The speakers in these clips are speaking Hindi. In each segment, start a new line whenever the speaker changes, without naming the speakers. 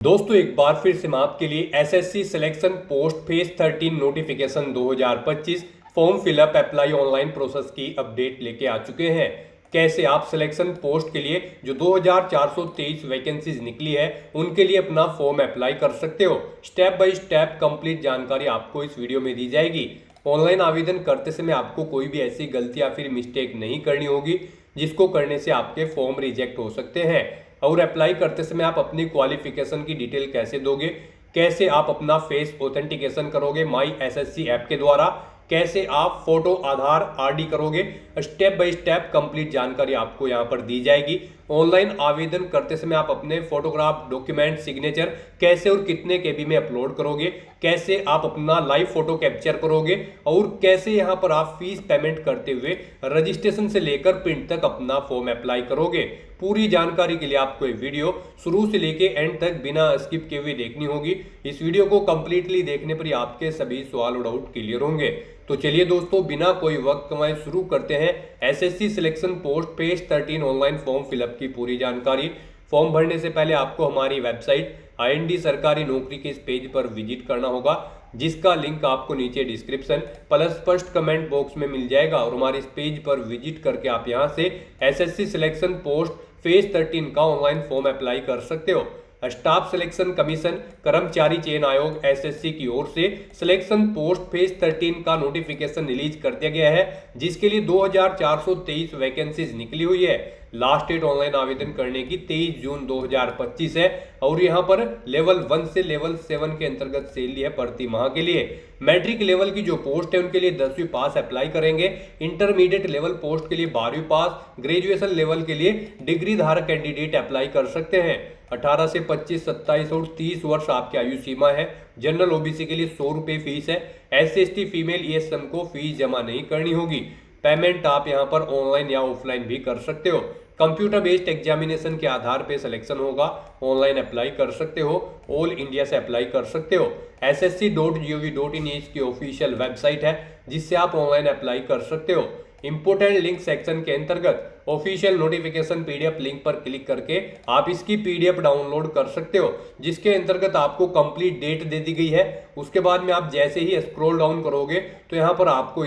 दोस्तों एक बार फिर से मैं आपके लिए SSC selection post phase 13 notification 2025 form fill up apply online process की अपडेट लेके आ चुके हैं। कैसे आप सिलेक्शन पोस्ट के लिए जो 2423 वैकेंसीज निकली है उनके लिए अपना फॉर्म अप्लाई कर सकते हो। स्टेप बाय स्टेप कंप्लीट जानकारी आपको इस वीडियो में दी जाएगी। ऑनलाइन आवेदन करते समय आपको कोई भी ऐसी गलती या फिर मिस्टेक नहीं करनी होगी जिसको करने से आपके फॉर्म रिजेक्ट हो सकते हैं। और अप्लाई करते समय आप अपनी क्वालिफिकेशन की डिटेल कैसे दोगे, कैसे आप अपना फेस ऑथेंटिकेशन करोगे माई एसएससी ऐप के द्वारा, कैसे आप फोटो आधार आरडी करोगे, स्टेप बाय स्टेप कंप्लीट जानकारी आपको यहां पर दी जाएगी। ऑनलाइन आवेदन करते समय आप अपने फोटोग्राफ डॉक्यूमेंट सिग्नेचर कैसे और कितने केबी में अपलोड करोगे, कैसे आप अपना लाइव फोटो कैप्चर करोगे और कैसे यहां पर आप फीस पेमेंट करते हुए रजिस्ट्रेशन से लेकर प्रिंट तक अपना फॉर्म अप्लाई करोगे। पूरी जानकारी के लिए आपको ये वीडियो शुरू से लेके एंड तक बिना स्किप किए हुए देखनी होगी। इस वीडियो को कंप्लीटली देखने पर ही आपके सभी सवाल और डाउट क्लियर होंगे। तो चलिए दोस्तों बिना कोई वक्त कमाए शुरू करते हैं SSC selection post page 13 online form fill up की पूरी जानकारी। फॉर्म भरने से पहले आपको हमारी वेबसाइट आईएनडी सरकारी नौकरी के इस पेज पर विजिट करना होगा, जिसका लिंक आपको नीचे description plus first comment box में मिल जाएगा। और हमारे इस पेज पर विजिट करके आप यहां से एसएससी सिलेक्शन पोस्ट फेज 13 का ऑनलाइन फॉर्म अप्लाई कर सकते हो। स्टाफ सिलेक्शन कमीशन कर्मचारी चयन आयोग एसएससी की ओर से सिलेक्शन पोस्ट फेज 13 का नोटिफिकेशन रिलीज कर दिया गया है, जिसके लिए 2423 वैकेंसीज निकली हुई है। लास्ट डेट ऑनलाइन आवेदन करने की 23 जून 2025 है और यहाँ पर लेवल 1 से लेवल 7 के अंतर्गत सैलरी है प्रति माह के लिए। मैट्रिक लेवल की जो पोस्ट है उनके लिए 10वीं पास अप्लाई करेंगे। इंटरमीडिएट लेवल पोस्ट के लिए 12वीं पास, ग्रेजुएशन लेवल के लिए डिग्री धारक कैंडिडेट अप्लाई कर सकते हैं। 18 से 25, 27 और 30 वर्ष आपकी आयु सीमा है। जनरल ओबीसी के लिए 100 रुपये फीस है। SC/ST फीमेल ESM को फीस जमा नहीं करनी होगी। पेमेंट आप यहां पर ऑनलाइन या ऑफलाइन भी कर सकते हो। कंप्यूटर बेस्ड एग्जामिनेशन के आधार पे सिलेक्शन होगा। ऑनलाइन अप्लाई कर सकते हो, ऑल इंडिया से अप्लाई कर सकते हो। ssc.gov.in इसकी ऑफिशियल वेबसाइट है जिससे आप ऑनलाइन अप्लाई कर सकते हो। इंपोर्टेंट लिंक सेक्शन के अंतर्गत ऑफिशियल नोटिफिकेशन पीडीएफ लिंक पर क्लिक करके आप इसकी पीडीएफ डाउनलोड कर सकते हो, जिसके अंतर्गत आपको कंप्लीट डेट दे दी गई है। उसके बाद में आप जैसे ही स्क्रॉल डाउन करोगे तो यहाँ पर आपको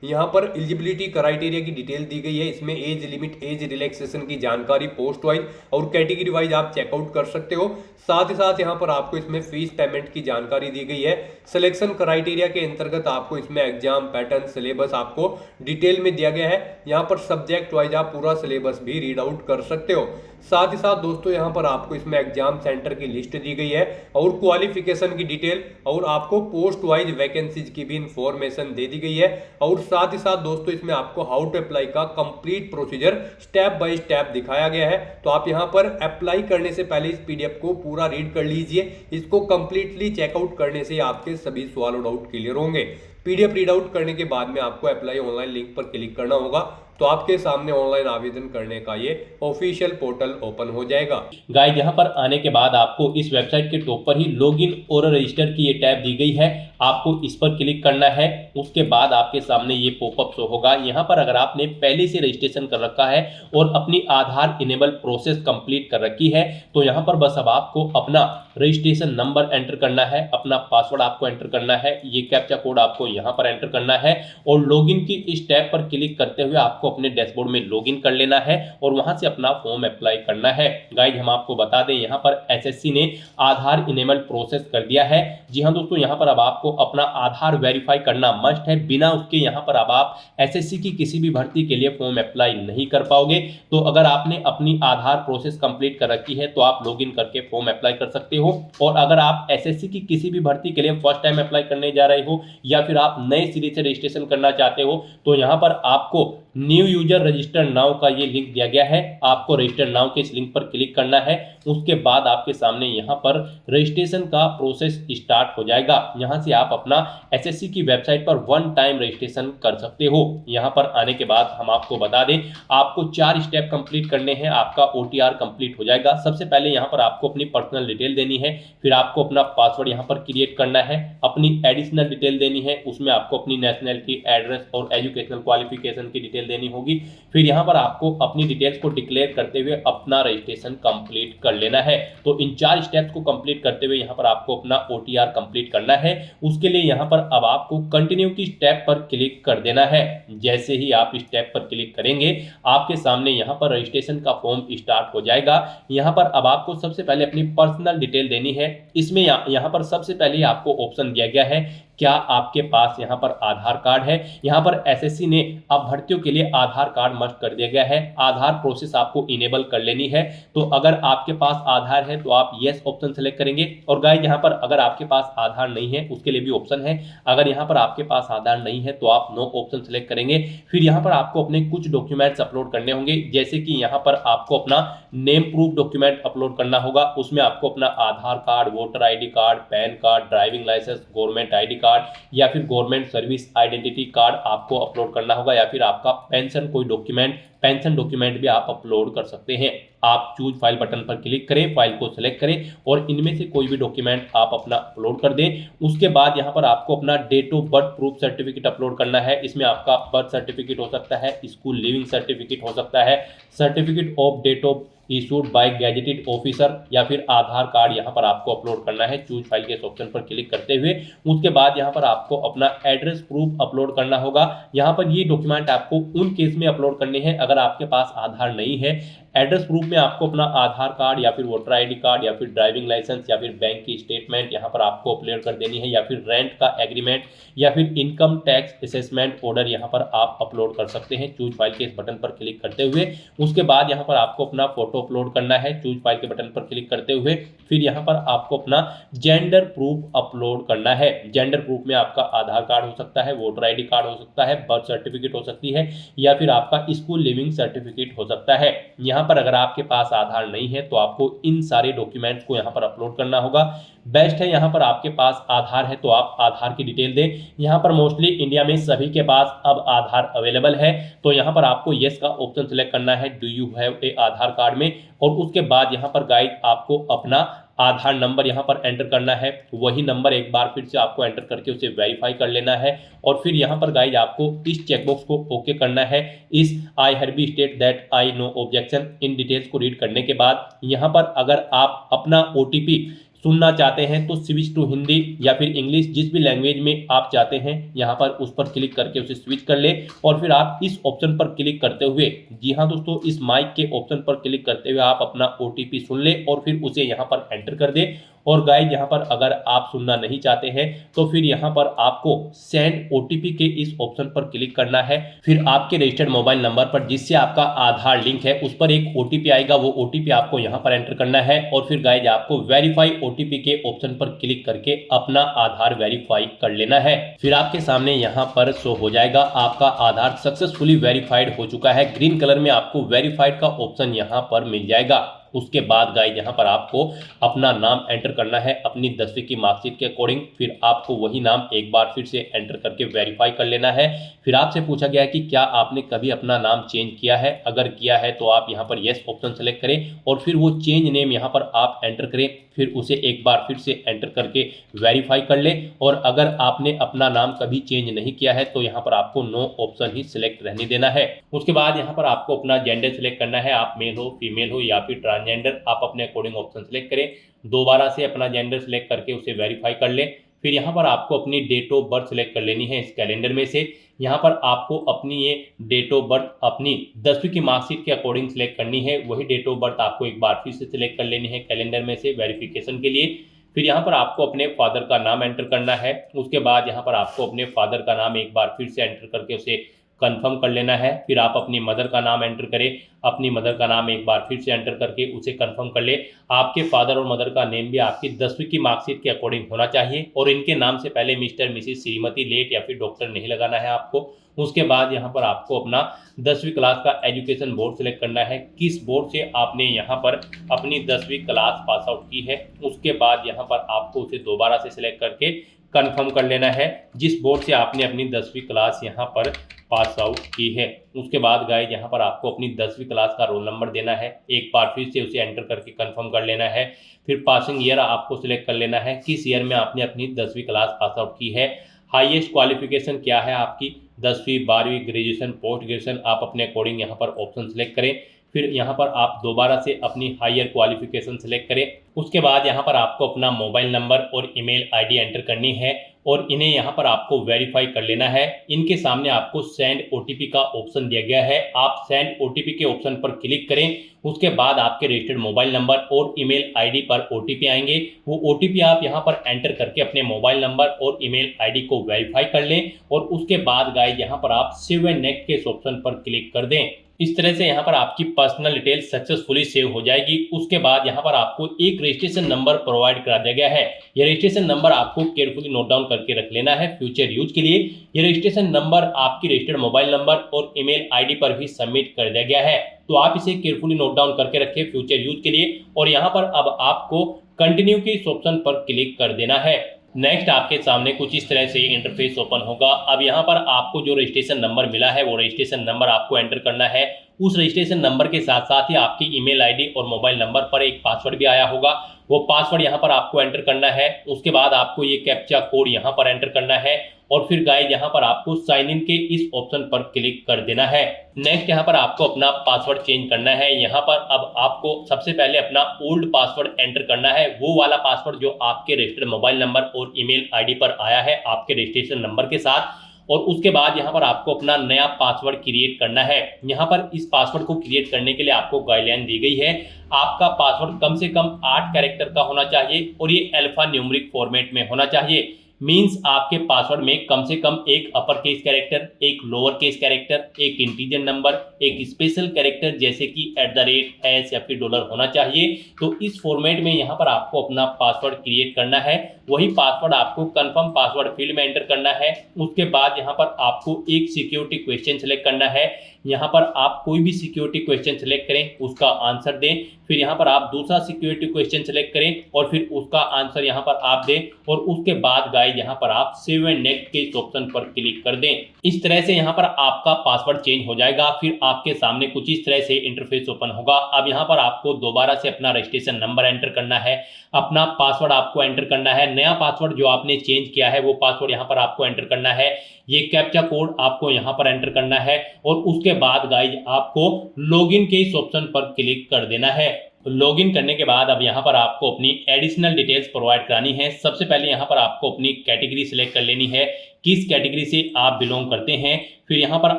यहाँ पर एलिजिबिलिटी क्राइटेरिया की डिटेल दी गई है। इसमें एज लिमिट, एज रिलैक्सेशन की जानकारी पोस्ट वाइज और कैटेगरी वाइज आप चेकआउट कर सकते हो। साथ ही साथ यहाँ पर आपको इसमें फीस पेमेंट की जानकारी दी गई है। सिलेक्शन क्राइटेरिया के अंतर्गत आपको इसमें एग्जाम पैटर्न सिलेबस आपको डिटेल में दिया गया है। यहाँ पर सब्जेक्ट वाइज आप पूरा सिलेबस भी रीड आउट कर सकते हो। साथ ही साथ दोस्तों यहाँ पर आपको इसमें एग्जाम सेंटर की लिस्ट दी गई है और क्वालिफिकेशन की डिटेल और आपको पोस्ट वाइज वैकेंसीज की भी इंफॉर्मेशन दे दी गई है। और साथ ही साथ दोस्तों इसमें आपको हाउ टू अप्लाई का complete procedure step by step दिखाया गया है। तो आप यहाँ पर अप्लाई करने से पहले इस पीडीएफ को पूरा रीड कर लीजिए। इसको कंप्लीटली चेकआउट करने से आपके सभी सवाल और डाउट क्लियर होंगे। पीडीएफ रीड आउट करने के बाद में आपको अप्लाई ऑनलाइन लिंक पर क्लिक करना होगा तो आपके सामने ऑनलाइन आवेदन करने का ये ऑफिशियल पोर्टल ओपन हो जाएगा।
गाइस यहाँ पर आने के बाद आपको इस वेबसाइट के टॉप पर ही लॉगिन और रजिस्टर की ये टैब दी गई है। आपको इस पर क्लिक करना है। उसके बाद आपके सामने ये पॉपअप शो होगा। यहाँ पर अगर आपने पहले से रजिस्ट्रेशन कर रखा है और अपनी आधार इनेबल प्रोसेस कंप्लीट कर रखी है तो यहाँ पर बस अब आपको अपना रजिस्ट्रेशन नंबर एंटर करना है, अपना पासवर्ड आपको एंटर करना है, ये कैप्चा कोड आपको यहाँ पर एंटर करना है और लॉगिन की इस टैब पर क्लिक करते हुए आपको अपने डैशबोर्ड में लॉगिन कर लेना है और वहां से अपना फॉर्म अप्लाई करना है। गाइस हम आपको बता दें यहाँ पर एसएससी ने आधार इनेबल प्रोसेस कर दिया है। जी हाँ दोस्तों, यहाँ पर अब आपको अपना आधार वेरीफाई करना मस्ट है। बिना उसके यहाँ पर अब आप एसएससी की किसी भी भर्ती के लिए फॉर्म अप्लाई नहीं कर पाओगे। तो अगर आपने अपनी आधार प्रोसेस कंप्लीट कर रखी है तो आप लॉगिन करके फॉर्म अप्लाई कर सकते हो। और अगर आप एसएससी की किसी भी भर्ती के लिए फर्स्ट टाइम अप्लाई करने जा रहे हो या फिर आप नए सिरे से रजिस्ट्रेशन करना चाहते हो तो यहाँ पर आपको न्यू यूजर रजिस्टर नाउ का ये लिंक दिया गया है। आपको रजिस्टर नाउ के इस लिंक पर क्लिक करना है। उसके बाद आपके सामने यहाँ पर रजिस्ट्रेशन का प्रोसेस स्टार्ट हो जाएगा। यहाँ से आप अपना एसएससी की वेबसाइट पर वन टाइम रजिस्ट्रेशन कर सकते हो। यहाँ पर आने के बाद हम आपको बता दें आपको 4 स्टेप कंप्लीट करने हैं, आपका ओटीआर कंप्लीट हो जाएगा। सबसे पहले यहाँ पर आपको अपनी पर्सनल डिटेल देनी है, फिर आपको अपना पासवर्ड यहाँ पर क्रिएट करना है, अपनी एडिशनल डिटेल देनी है, उसमें आपको अपनी नेशनलिटी, एड्रेस और एजुकेशनल क्वालिफिकेशन की डिटेल डिटेल देनी होगी। फिर यहाँ पर आपको अपनी डिटेल्स को डिक्लेयर करते हुए अपना रजिस्ट्रेशन कंप्लीट कर लेना है। तो इन 4 स्टेप्स को कंप्लीट करते हुए यहाँ पर आपको अपना OTR कंप्लीट करना है। उसके लिए यहाँ पर अब आपको कंटिन्यू की स्टेप पर क्लिक कर देना है। जैसे ही आप स्टेप पर क्लिक करेंगे आपके सामने यहाँ पर रजिस्ट्रेशन का फॉर्म स्टार्ट हो जाएगा। यहाँ पर अब आपको सबसे पहले अपनी पर्सनल डिटेल देनी है। इसमें यहाँ पर सबसे पहले आपको ऑप्शन दिया गया है, क्या आपके पास यहाँ पर आधार कार्ड है। यहाँ पर SSC ने अब भर्तियों के लिए आधार कार्ड मस्ट कर दिया गया है। आधार प्रोसेस आपको इनेबल कर लेनी है। तो अगर आपके पास आधार है तो आप यस ऑप्शन सेलेक्ट करेंगे। और गाइस यहाँ पर अगर आपके पास आधार नहीं है उसके लिए भी ऑप्शन है। अगर यहाँ पर आपके पास आधार नहीं है तो आप नो ऑप्शन सेलेक्ट करेंगे। फिर यहाँ पर आपको अपने कुछ डॉक्यूमेंट्स अपलोड करने होंगे, जैसे कि यहाँ पर आपको अपना नेम प्रूफ डॉक्यूमेंट अपलोड करना होगा। उसमें आपको अपना Aadhaar card, voter ID card, PAN card, driving licence, government ID card या फिर गवर्नमेंट सर्विस आइडेंटिटी कार्ड आपको अपलोड करना होगा, या फिर आपका पेंशन कोई डॉक्यूमेंट, पेंशन डॉक्यूमेंट भी आप अपलोड कर सकते हैं। आप चूज फाइल बटन पर क्लिक करें, फाइल को सिलेक्ट करें और इनमें से कोई भी डॉक्यूमेंट आप अपना अपलोड कर दें। उसके बाद यहाँ पर आपको अपना date of birth proof certificate upload करना है। इसमें आपका बर्थ सर्टिफिकेट हो सकता है, स्कूल लिविंग सर्टिफिकेट हो सकता है, certificate of date of issued by gazetted officer, या फिर आधार कार्ड यहाँ पर आपको अपलोड करना है। चूज फाइल के ऑप्शन पर क्लिक करते हुए उसके बाद यहाँ पर आपको अपना एड्रेस प्रूफ अपलोड करना होगा। यहाँ पर ये डॉक्यूमेंट आपको उन केस में अपलोड करने हैं अगर आपके पास आधार नहीं है। एड्रेस प्रूफ में आपको अपना आधार कार्ड या फिर वोटर ID कार्ड या फिर ड्राइविंग लाइसेंस या फिर बैंक की स्टेटमेंट यहाँ पर आपको अपलोड कर देनी है, या फिर रेंट का एग्रीमेंट या फिर इनकम टैक्स असेसमेंट ऑर्डर यहाँ पर आप अपलोड कर सकते हैं। चूज फाइल के इस बटन पर क्लिक करते हुए उसके बाद यहाँ पर आपको अपना फोटो अपलोड करना है। चूज फाइल के बटन पर क्लिक करते हुए फिर यहाँ पर आपको अपना जेंडर प्रूफ अपलोड करना है। जेंडर प्रूफ में आपका आधार कार्ड हो सकता है, वोटर ID कार्ड हो सकता है, बर्थ सर्टिफिकेट हो सकती है, या फिर आपका स्कूल लिविंग सर्टिफिकेट हो सकता है। यहाँ पर अगर आपके पास आधार नहीं है तो आपको इन सारे डॉक्यूमेंट्स को यहाँ पर अपलोड करना होगा। बेस्ट है यहाँ पर आपके पास आधार है तो आप आधार की डिटेल दें। यहाँ पर मोस्टली इंडिया में सभी के पास अब आधार अवेलेबल है, तो यहाँ पर आपको यस का ऑप्शन सेलेक्ट करना है, do you have a Aadhaar card में। और उसके बाद यहाँ पर गाइड आपको अपना आधार नंबर यहाँ पर एंटर करना है। वही नंबर एक बार फिर से आपको एंटर करके उसे वेरीफाई कर लेना है। और फिर यहाँ पर गाइज आपको इस चेकबॉक्स को ओके करना है। इस I have state that I know objection in details को रीड करने के बाद यहाँ पर अगर आप अपना OTP सुनना चाहते हैं तो स्विच टू हिंदी या फिर इंग्लिश, जिस भी लैंग्वेज में आप चाहते हैं यहाँ पर उस पर क्लिक करके उसे स्विच कर ले। और फिर आप इस ऑप्शन पर क्लिक करते हुए, जी हाँ दोस्तों, इस माइक के ऑप्शन पर क्लिक करते हुए आप अपना OTP सुन ले और फिर उसे यहाँ पर एंटर कर दे। और गाइज यहाँ पर अगर आप सुनना नहीं चाहते हैं तो फिर यहाँ पर आपको सेंड OTP के इस ऑप्शन पर क्लिक करना है। फिर आपके रजिस्टर्ड मोबाइल नंबर पर जिससे आपका आधार लिंक है उस पर एक OTP आएगा, वो OTP आपको यहाँ पर एंटर करना है। और फिर गाइज आपको वेरीफाई OTP के ऑप्शन पर क्लिक करके अपना आधार वेरीफाई कर लेना है। फिर आपके सामने यहाँ पर शो हो जाएगा आपका आधार सक्सेसफुली वेरीफाइड हो चुका है। ग्रीन कलर में आपको वेरीफाइड का ऑप्शन यहाँ पर मिल जाएगा। उसके बाद गाइज यहाँ पर आपको अपना नाम एंटर करना है अपनी 10वीं की मार्कशीट के अकॉर्डिंग। फिर आपको वही नाम एक बार फिर से एंटर करके वेरीफाई कर लेना है। फिर आपसे पूछा गया है कि क्या आपने कभी अपना नाम चेंज किया है। अगर किया है तो आप यहाँ पर यस ऑप्शन सेलेक्ट करें और फिर वो चेंज नेम यहाँ पर आप एंटर करें। फिर उसे एक बार फिर से एंटर करके वेरीफाई कर ले। और अगर आपने अपना नाम कभी चेंज नहीं किया है तो यहाँ पर आपको नो ऑप्शन ही सिलेक्ट रहने देना है। उसके बाद यहाँ पर आपको अपना जेंडर सिलेक्ट करना है, आप मेल हो, फीमेल हो या फिर ट्रांसजेंडर, आप अपने अकॉर्डिंग ऑप्शन सेलेक्ट करें। दोबारा से अपना जेंडर सेलेक्ट करके उसे वेरीफाई कर ले। फिर यहाँ पर आपको अपनी डेट ऑफ बर्थ सेलेक्ट कर लेनी है इस कैलेंडर में से। यहाँ पर आपको अपनी ये डेट ऑफ बर्थ अपनी 10वीं की मार्कशीट के अकॉर्डिंग सेलेक्ट करनी है। वही डेट ऑफ बर्थ आपको एक बार फिर से सिलेक्ट कर लेनी है कैलेंडर में से वेरिफिकेशन के लिए। फिर यहाँ पर आपको अपने फादर का नाम एंटर करना है। उसके बाद यहाँ पर आपको अपने फादर का नाम एक बार फिर से एंटर करके उसे कंफर्म कर लेना है। फिर आप अपनी मदर का नाम एंटर करें, अपनी मदर का नाम एक बार फिर से एंटर करके उसे कंफर्म कर ले। आपके फादर और मदर का नेम भी आपकी 10वीं की मार्कशीट के अकॉर्डिंग होना चाहिए और इनके नाम से पहले मिस्टर, मिसिस, श्रीमती, लेट या फिर डॉक्टर नहीं लगाना है आपको। उसके बाद यहाँ पर आपको अपना 10वीं क्लास का एजुकेशन बोर्ड सेलेक्ट करना है, किस बोर्ड से आपने यहाँ पर अपनी 10वीं क्लास पास आउट की है। उसके बाद यहाँ पर आपको उसे दोबारा से सिलेक्ट करके कंफर्म कर लेना है जिस बोर्ड से आपने अपनी 10वीं क्लास यहाँ पर पास आउट की है। उसके बाद गाइस यहाँ पर आपको अपनी 10वीं क्लास का रोल नंबर देना है, एक बार फिर से उसे एंटर करके कंफर्म कर लेना है। फिर पासिंग ईयर आपको सिलेक्ट कर लेना है, किस ईयर में आपने अपनी 10वीं क्लास पास आउट की है। हाईएस्ट क्वालिफिकेशन क्या है आपकी, 10वीं 12वीं ग्रेजुएशन पोस्ट ग्रेजुएशन, आप अपने अकॉर्डिंग यहाँ पर ऑप्शन सेलेक्ट करें। फिर यहाँ पर आप दोबारा से अपनी हायर क्वालिफिकेशन सेलेक्ट करें। उसके बाद यहाँ पर आपको अपना मोबाइल नंबर और ईमेल आईडी एंटर करनी है और इन्हें यहाँ पर आपको वेरीफाई कर लेना है। इनके सामने आपको सेंड ओटीपी का ऑप्शन दिया गया है, आप सेंड ओटीपी के ऑप्शन पर क्लिक करें। उसके बाद आपके रजिस्टर्ड मोबाइल नंबर और ईमेल आईडी पर ओटीपी आएंगे। वो ओटीपी आप यहाँ पर एंटर करके अपने मोबाइल नंबर और ईमेल आईडी को वेरीफाई कर लें और उसके बाद गाइस यहाँ पर आप सेव एंड नेक्स्ट के इस ऑप्शन पर क्लिक कर दें। इस तरह से यहाँ पर आपकी पर्सनल डिटेल सक्सेसफुली सेव हो जाएगी। उसके बाद यहाँ पर आपको एक रजिस्ट्रेशन नंबर प्रोवाइड करा दिया गया है। यह रजिस्ट्रेशन नंबर आपको केयरफुली नोट डाउन करके रख लेना है फ्यूचर यूज के लिए। यह रजिस्ट्रेशन नंबर आपकी रजिस्टर्ड मोबाइल नंबर और ईमेल आईडी पर भी सबमिट कर दिया गया है, तो आप इसे केयरफुली नोट डाउन करके रखें फ्यूचर यूज के लिए। और यहाँ पर अब आपको कंटिन्यू के इस ऑप्शन पर क्लिक कर देना है। नेक्स्ट आपके सामने कुछ इस तरह से इंटरफेस ओपन होगा। अब यहाँ पर आपको जो रजिस्ट्रेशन नंबर मिला है वो रजिस्ट्रेशन नंबर आपको एंटर करना है। उस रजिस्ट्रेशन नंबर के साथ साथ ही आपकी ईमेल आईडी और मोबाइल नंबर पर एक पासवर्ड भी आया होगा, वो पासवर्ड यहाँ पर आपको एंटर करना है। उसके बाद आपको ये कैप्चा कोड यहाँ पर एंटर करना है और फिर गाइस यहाँ पर आपको साइन इन के इस ऑप्शन पर क्लिक कर देना है। नेक्स्ट यहाँ पर आपको अपना पासवर्ड चेंज करना है। यहाँ पर अब आपको सबसे पहले अपना ओल्ड पासवर्ड एंटर करना है, वो वाला पासवर्ड जो आपके रजिस्टर्ड मोबाइल नंबर और ईमेल आईडी पर आया है आपके रजिस्ट्रेशन नंबर के साथ। और उसके बाद यहाँ पर आपको अपना नया पासवर्ड क्रिएट करना है। यहाँ पर इस पासवर्ड को क्रिएट करने के लिए आपको गाइडलाइन दी गई है। आपका पासवर्ड कम से कम 8 कैरेक्टर का होना चाहिए और ये अल्फा न्यूमेरिक फॉर्मेट में होना चाहिए। मींस आपके पासवर्ड में कम से कम एक अपर केस कैरेक्टर, एक लोअर केस कैरेक्टर, एक इंटीजर नंबर, एक स्पेशल कैरेक्टर जैसे कि @ या फिर डॉलर होना चाहिए। तो इस फॉर्मेट में यहाँ पर आपको अपना पासवर्ड क्रिएट करना है। वही पासवर्ड आपको कंफर्म पासवर्ड फील्ड में एंटर करना है। उसके बाद यहाँ पर आपको एक सिक्योरिटी क्वेश्चन सेलेक्ट करना है। यहाँ पर आप कोई भी सिक्योरिटी क्वेश्चन सेलेक्ट करें, उसका आंसर दें। फिर यहाँ पर आप दूसरा सिक्योरिटी क्वेश्चन सेलेक्ट करें और फिर उसका आंसर यहाँ पर आप दें और उसके बाद गाइस यहाँ पर आप सेव एंड नेक्स्ट के इस ऑप्शन पर क्लिक कर दें। इस तरह से यहाँ पर आपका पासवर्ड चेंज हो जाएगा। फिर आपके सामने कुछ इस तरह से इंटरफेस ओपन होगा। अब यहाँ पर आपको दोबारा से अपना रजिस्ट्रेशन नंबर एंटर करना है, अपना पासवर्ड आपको एंटर करना है। नया पासवर्ड जो आपने चेंज किया है वो पासवर्ड यहाँ पर आपको एंटर करना है। ये कैप्चा कोड आपको यहाँ पर एंटर करना है और उसके बाद गाइस आपको लॉगिन के इस ऑप्शन पर क्लिक कर देना है। लॉगिन करने के बाद अब यहाँ पर आपको अपनी एडिशनल डिटेल्स प्रोवाइड करानी है। सबसे पहले यहाँ पर आपको अपनी कैटेगरी सिलेक्ट कर लेनी है, किस कैटेगरी से आप बिलोंग करते हैं। फिर यहाँ पर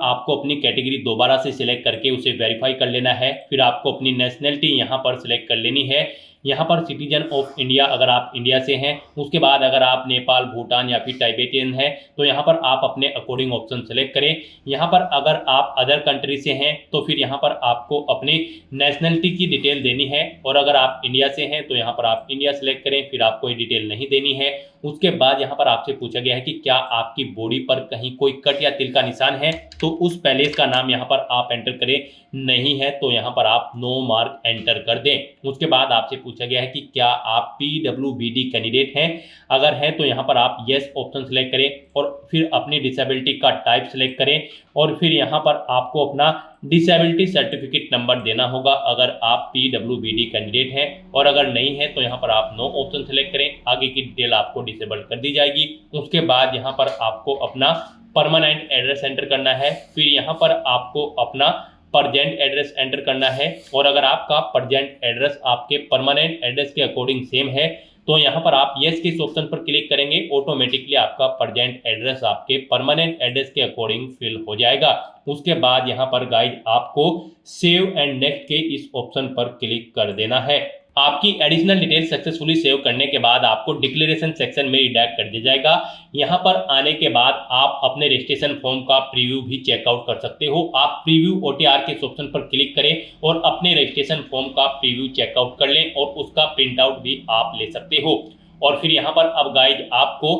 आपको अपनी कैटेगरी दोबारा से सिलेक्ट करके उसे वेरीफाई कर लेना है। फिर आपको अपनी नेशनलिटी यहाँ पर सिलेक्ट कर लेनी है। यहाँ पर सिटीजन ऑफ इंडिया अगर आप इंडिया से हैं। उसके बाद अगर आप नेपाल, भूटान या फिर टाइबेटियन हैं तो यहाँ पर आप अपने अकॉर्डिंग ऑप्शन सेलेक्ट करें। यहाँ पर अगर आप अदर कंट्री से हैं तो फिर यहाँ पर आपको अपनी नेशनलिटी की डिटेल देनी है और अगर आप इंडिया से हैं तो यहाँ पर आप इंडिया सेलेक्ट करें, फिर आपको ये डिटेल नहीं देनी है। उसके बाद यहाँ पर आपसे पूछा गया है कि क्या आपकी बॉडी पर कहीं कोई कट या तिल का निशान है, तो उस पैलेस का नाम यहाँ पर आप एंटर करें। नहीं है तो यहाँ पर आप नो मार्क एंटर कर दें। उसके बाद आपसे पूछा गया है कि क्या आप PWBD कैंडिडेट हैं, अगर हैं तो यहाँ पर आप यस ऑप्शन सेलेक्ट करें और फिर अपनी डिसेबिलिटी का टाइप सेलेक्ट करें और फिर यहाँ पर आपको अपना डिसेबिलिटी सर्टिफिकेट नंबर देना होगा अगर आप PWBD कैंडिडेट हैं, और अगर नहीं है तो यहाँ पर आप नो ऑप्शन सेलेक्ट करें। आगे की डिटेल आपको डिसेबल कर दी जाएगी। उसके बाद यहाँ पर आपको अपना परमानेंट एड्रेस एंटर करना है। फिर यहाँ पर आपको अपना परजेंट एड्रेस एंटर करना है और अगर आपका परजेंट एड्रेस आपके परमानेंट एड्रेस के अकॉर्डिंग सेम है तो यहाँ पर आप यस के इस ऑप्शन पर क्लिक करेंगे। ऑटोमेटिकली आपका परजेंट एड्रेस आपके परमानेंट एड्रेस के अकॉर्डिंग फिल हो जाएगा। उसके बाद यहाँ पर गाइस आपको सेव एंड नेक्स्ट के इस ऑप्शन पर क्लिक कर देना है। आपकी एडिशनल डिटेल सक्सेसफुली सेव करने के बाद आपको डिक्लेरेशन सेक्शन में रिडायरेक्ट कर दिया जाएगा। यहाँ पर आने के बाद आप अपने रजिस्ट्रेशन फॉर्म का प्रीव्यू भी चेकआउट कर सकते हो। आप प्रीव्यू OTR के ऑप्शन पर क्लिक करें और अपने रजिस्ट्रेशन फॉर्म का प्रीव्यू चेकआउट कर लें और उसका प्रिंट आउट भी आप ले सकते हो। और फिर यहाँ पर अब गाइज आपको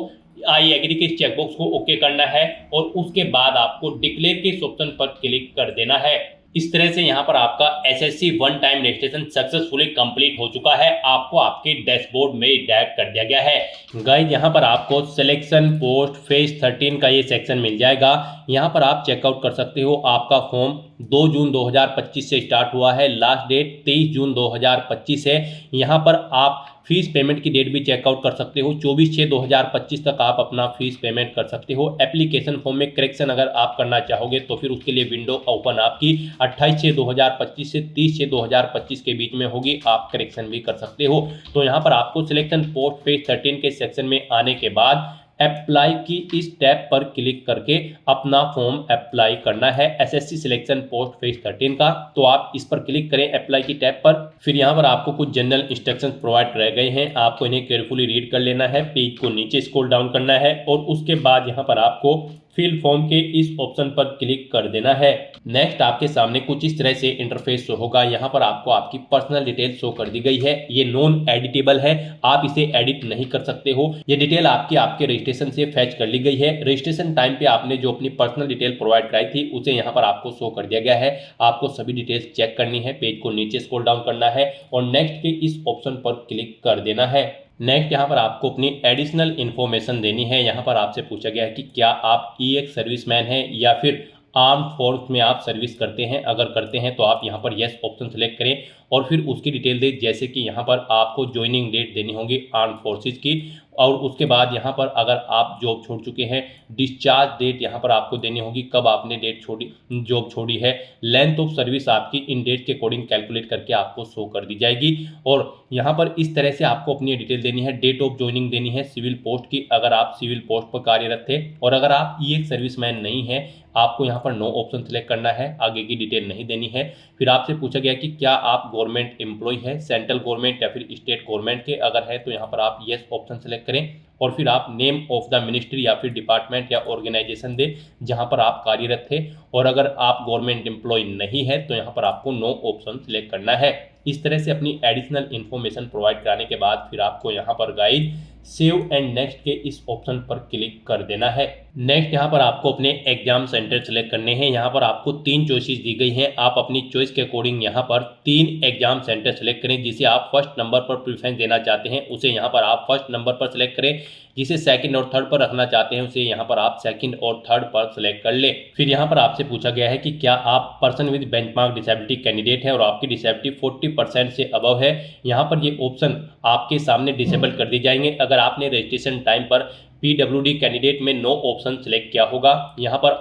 आई एग्री के चेकबॉक्स को ओके करना है और उसके बाद आपको डिक्लेयर के ऑप्शन पर क्लिक कर देना है। इस तरह से यहाँ पर आपका SSC one time registration successfully complete हो चुका है। आपको आपके डैशबोर्ड में डायरेक्ट कर दिया गया है। गाइज यहाँ पर आपको सिलेक्शन पोस्ट फेज 13 का ये सेक्शन मिल जाएगा। यहाँ पर आप चेकआउट कर सकते हो आपका फॉर्म 2 जून 2025 से स्टार्ट हुआ है। लास्ट डेट 23 जून 2025 है। यहाँ पर आप फीस पेमेंट की डेट भी चेकआउट कर सकते हो। 24/6/2025 तक आप अपना फीस पेमेंट कर सकते हो। एप्लीकेशन फॉर्म में करेक्शन अगर आप करना चाहोगे तो फिर उसके लिए विंडो ओपन आपकी 28/6/2025 से 30/6/2025 के बीच में होगी। आप करेक्शन भी कर सकते हो। तो यहाँ पर आपको सिलेक्शन पोस्ट पेज 13 के सेक्शन में आने के बाद अप्लाई की इस टैब पर क्लिक करके अपना फॉर्म अप्लाई करना है एसएससी सिलेक्शन पोस्ट फेज 13 का। तो आप इस पर क्लिक करें अप्लाई की टैब पर। फिर यहाँ पर आपको कुछ जनरल इंस्ट्रक्शंस प्रोवाइड कराए गए हैं, आपको इन्हें केयरफुली रीड कर लेना है। पेज को नीचे स्क्रॉल डाउन करना है और उसके बाद यहाँ पर आपको फिल फॉर्म के इस ऑप्शन पर क्लिक कर देना है। नेक्स्ट आपके सामने कुछ इस तरह से इंटरफेस शो होगा। यहाँ पर आपको आपकी पर्सनल डिटेल शो कर दी गई है। ये नॉन एडिटेबल है, आप इसे एडिट नहीं कर सकते हो। ये डिटेल आपके रजिस्ट्रेशन से फैच कर ली गई है। रजिस्ट्रेशन टाइम पे आपने जो अपनी पर्सनल डिटेल प्रोवाइड कराई थी उसे यहाँ पर आपको शो कर दिया गया है। आपको सभी डिटेल्स चेक करनी है। पेज को नीचे स्क्रॉल डाउन करना है और नेक्स्ट के इस ऑप्शन पर क्लिक कर देना है। नेक्स्ट यहाँ पर आपको अपनी एडिशनल इन्फॉर्मेशन देनी है। यहाँ पर आपसे पूछा गया है कि क्या आप ईएक्स सर्विसमैन हैं या फिर आर्म फोर्स में आप सर्विस करते हैं। अगर करते हैं तो आप यहाँ पर यस ऑप्शन सेलेक्ट करें और फिर उसकी डिटेल दें, जैसे कि यहाँ पर आपको ज्वाइनिंग डेट देनी होगी आर्म फोर्सेस की। और उसके बाद यहाँ पर अगर आप जॉब छोड़ चुके हैं, डिस्चार्ज डेट यहाँ पर आपको देनी होगी, कब आपने जॉब छोड़ी है। लेंथ ऑफ सर्विस आपकी इन डेट के अकॉर्डिंग कैलकुलेट करके आपको शो कर दी जाएगी। और यहाँ पर इस तरह से आपको अपनी डिटेल देनी है। डेट ऑफ ज्वाइनिंग देनी है सिविल पोस्ट की, अगर आप सिविल पोस्ट पर कार्यरत थे। और अगर आप ईएक्स सर्विसमैन नहीं है, आपको यहाँ पर नो ऑप्शन सेलेक्ट करना है, आगे की डिटेल नहीं देनी है। फिर आपसे पूछा गया कि क्या आप गवर्नमेंट एम्प्लॉय है, सेंट्रल गवर्नमेंट या फिर स्टेट गवर्नमेंट के। अगर है तो यहाँ पर आप यस ऑप्शन सेलेक्ट करें और फिर आप नेम ऑफ द मिनिस्ट्री या फिर डिपार्टमेंट या ऑर्गेनाइजेशन दें जहाँ पर आप कार्यरत थे। और अगर आप गवर्नमेंट एम्प्लॉय नहीं है तो यहाँ पर आपको नो ऑप्शन सेलेक्ट करना है। इस तरह से अपनी एडिशनल इन्फॉर्मेशन प्रोवाइड कराने के बाद फिर आपको यहाँ पर गाइड सेव एंड नेक्स्ट के इस ऑप्शन पर क्लिक कर देना है। नेक्स्ट यहाँ पर आपको अपने एग्जाम सेंटर सेलेक्ट करने हैं। यहाँ पर आपको 3 चॉइसेस दी गई हैं, आप अपनी चॉइस के अकॉर्डिंग यहाँ पर 3 एग्जाम सेंटर सेलेक्ट करें। जिसे आप फर्स्ट नंबर पर प्रेफरेंस देना चाहते हैं उसे यहाँ पर आप फर्स्ट नंबर पर सेलेक्ट करें। जिसे सेकंड और थर्ड पर रखना चाहते हैं उसे यहाँ पर आप सेकंड और थर्ड पर सेलेक्ट कर ले। फिर यहाँ पर आपसे पूछा गया है कि क्या आप person with benchmark disability candidate है और आपकी डिसेबिलिटी 40% से अबव है। यहाँ पर ये ऑप्शन आपके सामने डिसेबल कर दिए जाएंगे। अगर आपने रजिस्ट्रेशन टाइम पर पीडब्ल्यूडी कैंडिडेट में नो ऑप्शन सेलेक्ट किया होगा, यहाँ पर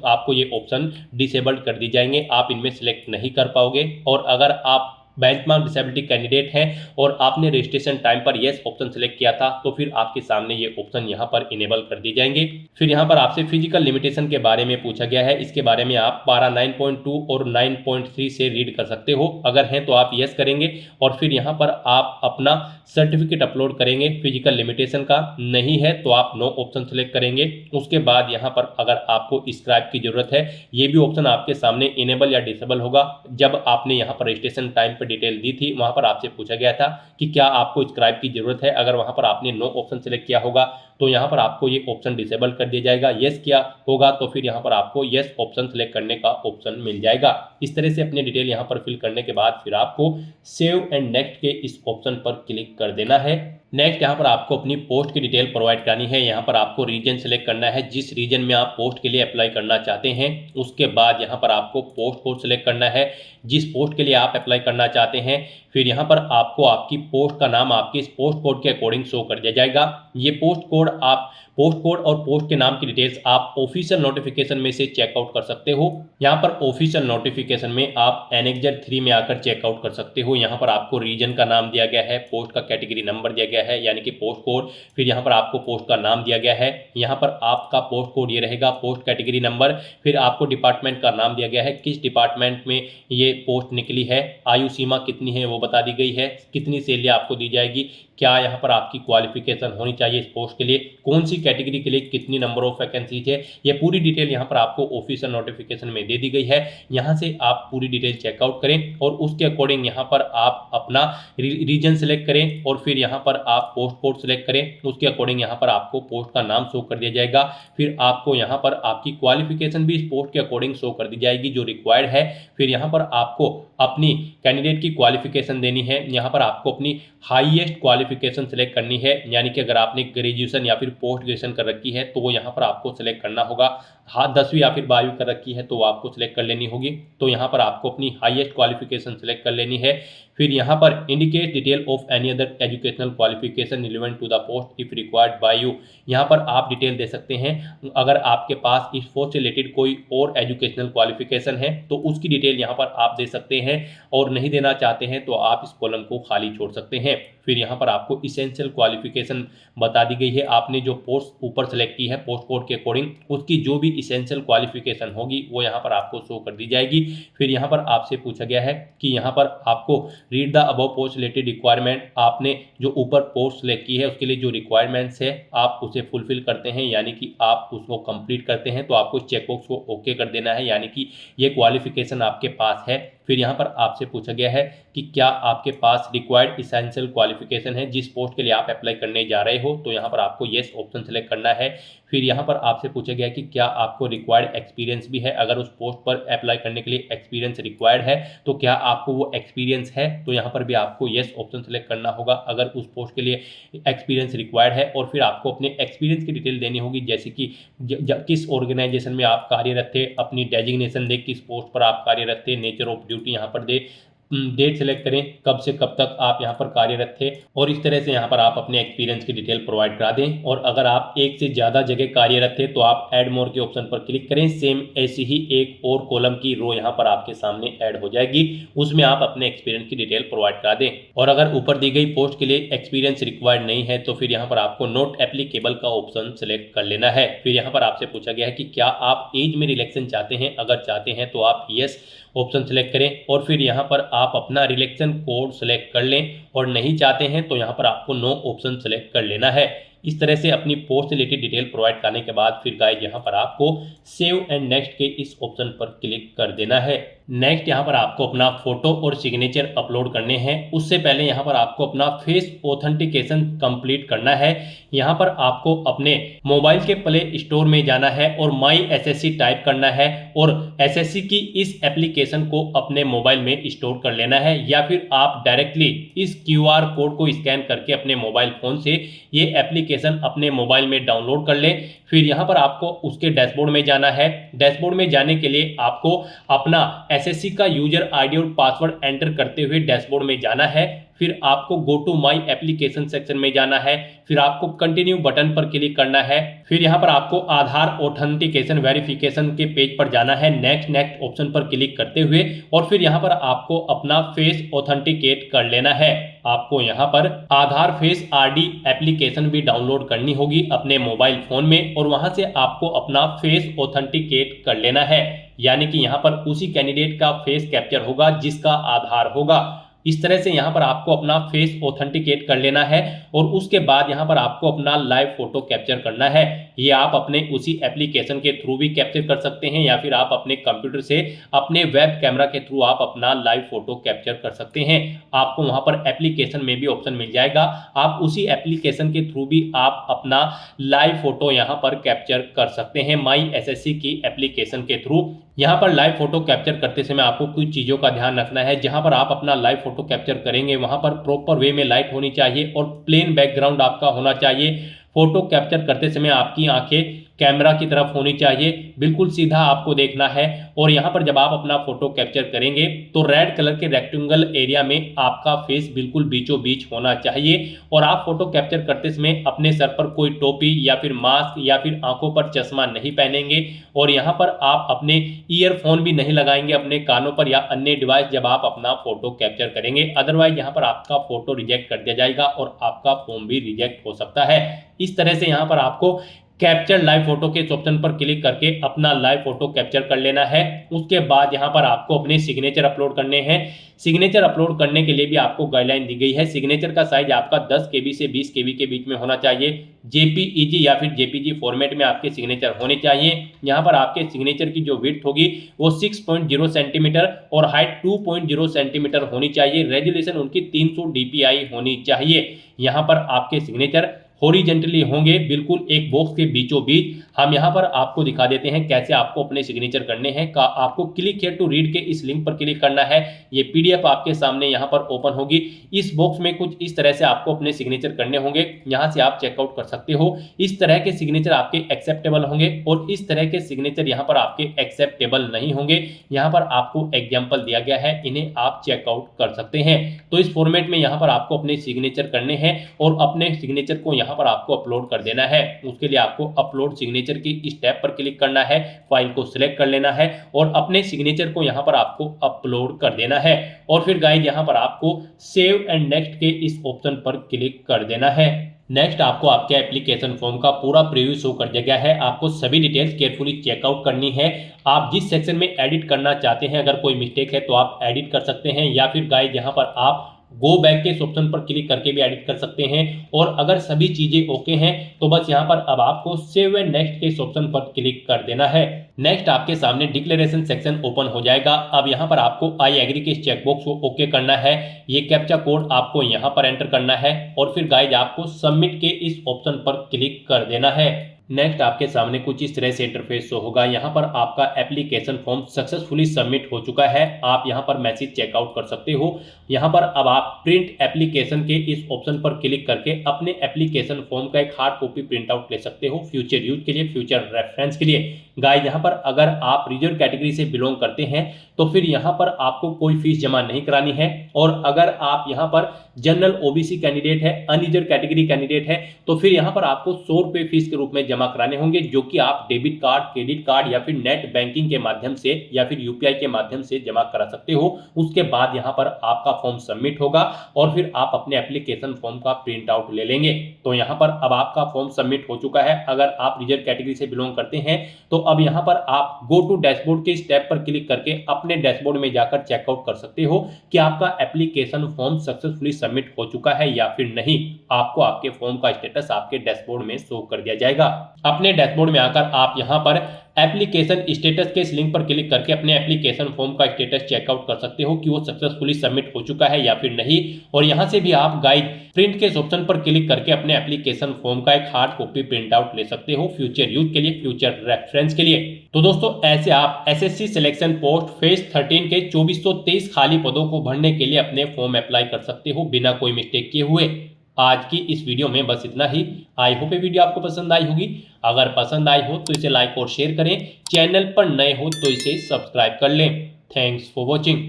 आपको ये ऑप्शन डिसेबल्ड कर दी जाएंगे, आप इनमें सेलेक्ट नहीं कर पाओगे। और अगर आप बेंचमार्क डिसेबिलिटी कैंडिडेट हैं और आपने रजिस्ट्रेशन टाइम पर येस ऑप्शन सेलेक्ट किया था तो फिर आपके सामने ये ऑप्शन यहाँ पर इनेबल कर दिए जाएंगे। फिर यहाँ पर आपसे फिजिकल लिमिटेशन के बारे में पूछा गया है। इसके बारे में आप पारा 9.2 और 9.3 से रीड कर सकते हो। अगर हैं तो आप येस करेंगे और फिर यहाँ पर आप अपना सर्टिफिकेट अपलोड करेंगे फिजिकल लिमिटेशन का। नहीं है तो आप नो ऑप्शन सेलेक्ट करेंगे। उसके बाद यहाँ पर अगर आपको स्क्राइब की जरूरत है, ये भी ऑप्शन आपके सामने इनेबल या डिसेबल होगा। जब आपने यहाँ पर रजिस्ट्रेशन टाइम पर डिटेल दी थी वहां पर आपसे पूछा गया था कि क्या आपको स्क्राइब की जरूरत है। अगर वहां पर आपने नो ऑप्शन सेलेक्ट किया होगा तो यहाँ पर आपको ये ऑप्शन डिसेबल कर दिया जाएगा। यस किया होगा तो फिर यहाँ पर आपको यस ऑप्शन सेलेक्ट करने का ऑप्शन मिल जाएगा। इस तरह से अपने डिटेल यहाँ पर फिल करने के बाद फिर आपको सेव एंड नेक्स्ट के इस ऑप्शन पर क्लिक कर देना है। नेक्स्ट यहाँ पर आपको अपनी पोस्ट की डिटेल प्रोवाइड करानी है। यहाँ पर आपको रीजन सेलेक्ट करना है, जिस रीजन में आप पोस्ट के लिए अप्लाई करना चाहते हैं। उसके बाद यहाँ पर आपको पोस्ट कोड सेलेक्ट करना है, जिस पोस्ट के लिए आप अप्लाई करना चाहते हैं। फिर यहाँ पर आपको आपकी पोस्ट का नाम आपके इस पोस्ट कोड के अकॉर्डिंग शो कर दिया जाएगा। ये पोस्ट कोड और पोस्ट के नाम की डिटेल्स आप ऑफिशियल नोटिफिकेशन में से चेकआउट कर सकते हो। यहाँ पर ऑफिशियल नोटिफिकेशन में आप एनेक्जर 3 में आकर चेकआउट कर सकते हो। यहाँ पर आपको रीजन का नाम दिया गया है, पोस्ट का कैटेगरी नंबर दिया गया है यानी कि पोस्ट कोड। फिर यहाँ पर आपको पोस्ट का नाम दिया गया है। यहाँ पर आपका पोस्ट कोड ये रहेगा, पोस्ट कैटेगरी नंबर। फिर आपको डिपार्टमेंट का नाम दिया गया है, किस डिपार्टमेंट में ये पोस्ट निकली है। आयु सीमा कितनी है वो बता दी गई है, कितनी सैलरी आपको दी जाएगी, क्या यहाँ पर आपकी क्वालिफिकेशन होनी चाहिए इस पोस्ट के लिए, कौन सी कैटेगरी के लिए कितनी नंबर ऑफ वैकेंसीज है। ये पूरी डिटेल यहाँ पर आपको ऑफिशियल नोटिफिकेशन में दे दी गई है। यहाँ से आप पूरी डिटेल चेकआउट करें और उसके अकॉर्डिंग यहाँ पर आप अपना रीजन सेलेक्ट करें और फिर यहाँ पर आप पोस्ट कोड सेलेक्ट करें। उसके अकॉर्डिंग यहाँ पर आपको पोस्ट का नाम शो कर दिया जाएगा। फिर आपको यहाँ पर आपकी क्वालिफिकेशन भी इस पोस्ट के अकॉर्डिंग शो कर दी जाएगी जो रिक्वायर्ड है। फिर यहाँ पर आपको अपनी कैंडिडेट की क्वालिफिकेशन देनी है। यहाँ पर आपको अपनी हाईएस्ट क्वालिफिकेशन सेलेक्ट करनी है, यानी कि अगर आपने ग्रेजुएशन या फिर पोस्ट ग्रेजुएशन कर रखी है तो वो यहाँ पर आपको सेलेक्ट करना होगा। हाँ, 10वीं या फिर 12वीं कर रखी है तो वो आपको सेलेक्ट कर लेनी होगी। तो यहाँ पर आपको अपनी हाईएस्ट क्वालिफिकेशन सेलेक्ट कर लेनी है। फिर यहाँ पर indicate detail of any other educational qualification relevant to the post if required by you. यहाँ पर आप डिटेल दे सकते हैं, अगर आपके पास इस पोस्ट से रिलेटेड कोई और एजुकेशनल क्वालिफिकेशन है तो उसकी डिटेल यहाँ पर आप दे सकते हैं, और नहीं देना चाहते हैं तो आप इस कॉलम को खाली छोड़ सकते हैं। फिर यहाँ पर आपको इसेंशियल क्वालिफिकेशन बता दी गई है। आपने जो पोस्ट ऊपर सेलेक्ट की है पोस्ट कोड के अकॉर्डिंग, उसकी जो भी इसेंशियल क्वालिफिकेशन होगी वो यहाँ पर आपको शो कर दी जाएगी। फिर यहाँ पर आपसे पूछा गया है कि यहाँ पर आपको read the above post related requirement. आपने जो ऊपर पोस्ट सेलेक्ट की है उसके लिए जो रिक्वायरमेंट्स है आप उसे फुलफिल करते हैं, यानी कि आप उसको कंप्लीट करते हैं, तो आपको चेकबॉक्स को ओके कर देना है, यानी कि ये क्वालिफिकेशन आपके पास है। फिर यहाँ पर आपसे पूछा गया है कि क्या आपके पास रिक्वायर्ड इसेंशियल क्वालिफिकेशन है जिस पोस्ट के लिए आप अप्लाई करने जा रहे हो, तो यहाँ पर आपको येस ऑप्शन सेलेक्ट करना है। फिर यहाँ पर आपसे पूछा गया कि क्या आपको रिक्वायर्ड एक्सपीरियंस भी है, अगर उस पोस्ट पर अप्लाई करने के लिए एक्सपीरियंस रिक्वायर्ड है तो क्या आपको वो एक्सपीरियंस है, तो यहाँ पर भी आपको येस ऑप्शन सेलेक्ट करना होगा अगर उस पोस्ट के लिए एक्सपीरियंस रिक्वायर्ड है। और फिर आपको अपने एक्सपीरियंस की डिटेल देनी होगी, जैसे कि किस ऑर्गेनाइजेशन में आप कार्यरत थे, अपनी डेजिग्नेशन दे, किस पोस्ट पर आप कार्यरत थे, नेचर ऑफ ड्यूटी यहाँ पर दे, डेट सेलेक्ट करें कब से कब तक आप यहाँ पर कार्यरत थे, और इस तरह से यहाँ पर आप अपने एक्सपीरियंस की डिटेल प्रोवाइड करा दें। और अगर आप एक से ज़्यादा जगह कार्यरत थे तो आप ऐड मोर के ऑप्शन पर क्लिक करें। सेम ऐसी ही एक और कॉलम की रो यहाँ पर आपके सामने ऐड हो जाएगी, उसमें आप अपने एक्सपीरियंस की डिटेल प्रोवाइड करा दें। और अगर ऊपर दी गई पोस्ट के लिए एक्सपीरियंस रिक्वायर्ड नहीं है तो फिर यहाँ पर आपको नॉट एप्लीकेबल का ऑप्शन सेलेक्ट कर लेना है। फिर यहाँ पर आपसे पूछा गया है कि क्या आप एज में रिलैक्सेशन चाहते हैं, अगर चाहते हैं तो आप यस ऑप्शन सेलेक्ट करें, और फिर यहाँ पर आप अपना रिलैक्सेशन कोड सेलेक्ट कर लें, और नहीं चाहते हैं तो यहाँ पर आपको नो ऑप्शन सेलेक्ट कर लेना है। इस तरह से अपनी पोस्ट रिलेटेड डिटेल प्रोवाइड करने के बाद फिर गाइस यहाँ पर आपको सेव एंड नेक्स्ट के इस ऑप्शन पर क्लिक कर देना है। नेक्स्ट यहाँ पर आपको अपना फोटो और सिग्नेचर अपलोड करने हैं। उससे पहले यहाँ पर आपको अपना फेस ऑथेंटिकेशन कंप्लीट करना है। यहाँ पर आपको अपने मोबाइल के प्ले स्टोर में जाना है और माई एसएससी टाइप करना है, और एसएससी की इस एप्लीकेशन को अपने मोबाइल में स्टोर कर लेना है, या फिर आप डायरेक्टली इस QR कोड को स्कैन करके अपने मोबाइल फ़ोन से ये एप्लीकेशन अपने मोबाइल में डाउनलोड कर लें। फिर यहाँ पर आपको उसके डैशबोर्ड में जाना है। डैशबोर्ड में जाने के लिए आपको अपना एसएससी का यूजर आईडी और पासवर्ड एंटर करते हुए डैशबोर्ड में जाना है। फिर आपको go to my application section में जाना है। फिर आपको कंटिन्यू बटन पर क्लिक करना है। फिर यहाँ पर आपको आधार ऑथेंटिकेशन वेरिफिकेशन के पेज पर जाना है, नेक्स्ट ऑप्शन पर क्लिक करते हुए, और फिर यहाँ पर आपको अपना फेस ऑथेंटिकेट कर लेना है। आपको यहाँ पर आधार फेस आरडी एप्लीकेशन भी डाउनलोड करनी होगी अपने मोबाइल फोन में, और वहां से आपको अपना फेस ऑथेंटिकेट कर लेना है, यानी कि यहाँ पर उसी कैंडिडेट का फेस कैप्चर होगा जिसका आधार होगा। इस तरह से यहाँ पर आपको अपना फेस ऑथेंटिकेट कर लेना है, और उसके बाद यहाँ पर आपको अपना लाइव फोटो कैप्चर करना है। ये आप अपने उसी एप्लीकेशन के थ्रू भी कैप्चर कर सकते हैं, या फिर आप अपने कंप्यूटर से अपने वेब कैमरा के थ्रू आप अपना लाइव फोटो कैप्चर कर सकते हैं। आपको वहाँ पर एप्लीकेशन में भी ऑप्शन मिल जाएगा, आप उसी एप्लीकेशन के थ्रू भी आप अपना लाइव फोटो यहाँ पर कैप्चर कर सकते हैं माई एसएससी की एप्लीकेशन के थ्रू। यहाँ पर लाइव फोटो कैप्चर करते समय आपको कुछ चीज़ों का ध्यान रखना है। जहाँ पर आप अपना लाइव फोटो कैप्चर करेंगे वहाँ पर प्रॉपर वे में लाइट होनी चाहिए और प्लेन बैकग्राउंड आपका होना चाहिए। फोटो कैप्चर करते समय आपकी आंखें कैमरा की तरफ होनी चाहिए, बिल्कुल सीधा आपको देखना है। और यहाँ पर जब आप अपना फोटो कैप्चर करेंगे तो रेड कलर के रेक्टेंगल एरिया में आपका फेस बिल्कुल बीचों बीच होना चाहिए। और आप फोटो कैप्चर करते समय अपने सर पर कोई टोपी या फिर मास्क या फिर आंखों पर चश्मा नहीं पहनेंगे, और यहाँ पर आप अपने ईयरफोन भी नहीं लगाएंगे अपने कानों पर या अन्य डिवाइस जब आप अपना फोटो कैप्चर करेंगे, अदरवाइज यहाँ पर आपका फोटो रिजेक्ट कर दिया जाएगा और आपका फॉर्म भी रिजेक्ट हो सकता है। इस तरह से यहाँ पर आपको कैप्चर लाइव फोटो के ऑप्शन पर क्लिक करके अपना लाइव फोटो कैप्चर कर लेना है। उसके बाद यहाँ पर आपको अपने सिग्नेचर अपलोड करने हैं। सिग्नेचर अपलोड करने के लिए भी आपको गाइडलाइन दी गई है। सिग्नेचर का साइज आपका 10 KB से 20 KB के बीच में होना चाहिए। JPEG या फिर JPG फॉर्मेट में आपके सिग्नेचर होने चाहिए। यहाँ पर आपके सिग्नेचर की जो विड्थ होगी वो 6.0 सेंटीमीटर और हाइट 2.0 सेंटीमीटर होनी चाहिए। रेजोल्यूशन उनकी 300 DPI होनी चाहिए। यहाँ पर आपके सिग्नेचर हॉरिजेंटली होंगे, बिल्कुल एक बॉक्स के बीचों बीच। हम यहाँ पर आपको दिखा देते हैं कैसे आपको अपने सिग्नेचर करने हैं। आपको क्लिक हियर टू रीड के इस लिंक पर क्लिक करना है। ये पीडीएफ आपके सामने यहाँ पर ओपन होगी। इस बॉक्स में कुछ इस तरह से आपको अपने सिग्नेचर करने होंगे। यहाँ से आप चेकआउट कर सकते हो। इस तरह के सिग्नेचर आपके एक्सेप्टेबल होंगे और इस तरह के सिग्नेचर यहाँ पर आपके एक्सेप्टेबल नहीं होंगे। यहाँ पर आपको एग्जाम्पल दिया गया है, इन्हें आप चेकआउट कर सकते हैं। तो इस फॉर्मेट में यहाँ पर आपको अपने सिग्नेचर करने हैं और अपने सिग्नेचर को यहाँ पर आपको अपलोड कर देना है। उसके लिए आपको अपलोड सिग्नेचर की इस टैब पर क्लिक करना है, फाइल को सिलेक्ट कर लेना है और अपने सिग्नेचर को यहाँ पर आपको अपलोड कर देना है। और फिर गाइस यहाँ पर आपको सेव एंड नेक्स्ट के इस ऑप्शन पर क्लिक कर देना है। नेक्स्ट आपको आपके एप्लीकेशन फॉर्म का पूरा प्रीव्यू शो कर दिया गया है। आपको सभी डिटेल्स केयरफुली चेकआउट करनी है। आप जिस सेक्शन में एडिट करना चाहते हैं, अगर कोई मिस्टेक है तो आप एडिट कर सकते हैं, या फिर गाइस यहाँ पर आप गो बैक के इस ऑप्शन पर क्लिक करके भी एडिट कर सकते हैं। और अगर सभी चीजें ओके हैं तो बस यहाँ पर अब आपको सेव एंड नेक्स्ट के इस ऑप्शन पर क्लिक कर देना है। नेक्स्ट आपके सामने डिक्लेरेशन सेक्शन ओपन हो जाएगा। अब यहाँ पर आपको आई एग्री के इस चेकबॉक्स को ओके करना है। ये कैप्चा कोड आपको यहाँ पर एंटर करना है और फिर गाइज आपको सबमिट के इस ऑप्शन पर क्लिक कर देना है। नेक्स्ट आपके सामने कुछ इस तरह से इंटरफेस शो होगा। यहाँ पर आपका एप्लीकेशन फॉर्म सक्सेसफुली सबमिट हो चुका है। आप यहाँ पर मैसेज चेकआउट कर सकते हो। यहाँ पर अब आप प्रिंट एप्लीकेशन के इस ऑप्शन पर क्लिक करके अपने एप्लीकेशन फॉर्म का एक हार्ड कॉपी प्रिंट आउट ले सकते हो, फ्यूचर यूज के लिए, फ्यूचर रेफरेंस के लिए। गाइस यहाँ पर अगर आप रिजर्व कैटेगरी से बिलोंग करते हैं तो फिर यहाँ पर आपको कोई फीस जमा नहीं करानी है। और अगर आप यहाँ पर जनरल ओबीसी कैंडिडेट है, अनरिजर्व कैटेगरी कैंडिडेट है, तो फिर यहाँ पर आपको 100 रुपये फीस के रूप में जमा कराने होंगे, जो कि आप डेबिट कार्ड, क्रेडिट कार्ड या फिर नेट बैंकिंग के माध्यम से या फिर यूपीआई के माध्यम से जमा करा सकते हो। उसके बाद यहाँ पर आपका फॉर्म सबमिट होगा और फिर आप अपने एप्लीकेशन फॉर्म का प्रिंट आउट ले लेंगे। तो यहाँ पर अब आपका फॉर्म सबमिट हो चुका है। अगर आप रिजर्व कैटेगरी से बिलोंग करते हैं तो अब यहाँ पर आप गो टू डैशबोर्ड के इस टैब पर क्लिक करके अपने डैशबोर्ड में जाकर चेकआउट कर सकते हो कि आपका एप्लीकेशन फॉर्म सक्सेसफुली सबमिट हो चुका है या फिर नहीं। आपको आपके फॉर्म का स्टेटस आपके डैशबोर्ड में शो कर दिया जाएगा। अपने डैशबोर्ड में आकर आप यहाँ पर एप्लीकेशन स्टेटस के इस लिंक पर क्लिक करके अपने एप्लीकेशन फॉर्म का स्टेटस चेकआउट कर सकते हो कि वो सक्सेसफुली सबमिट हो चुका है या फिर नहीं। और यहाँ से भी आप गाइड प्रिंट के इस ऑप्शन पर क्लिक करके अपने एप्लीकेशन फॉर्म का एक हार्ड कॉपी प्रिंट आउट ले सकते हो, फ्यूचर यूज के लिए, फ्यूचर रेफरेंस के लिए। तो दोस्तों ऐसे आप एसएससी सिलेक्शन पोस्ट फेज 13 के 2423 खाली पदों को भरने के लिए अपने फॉर्म अप्लाई कर सकते हो बिना कोई मिस्टेक किए हुए। आज की इस वीडियो में बस इतना ही। आई होप ये वीडियो आपको पसंद आई होगी। अगर पसंद आई हो तो इसे लाइक और शेयर करें। चैनल पर नए हो तो इसे सब्सक्राइब कर लें। Thanks for watching.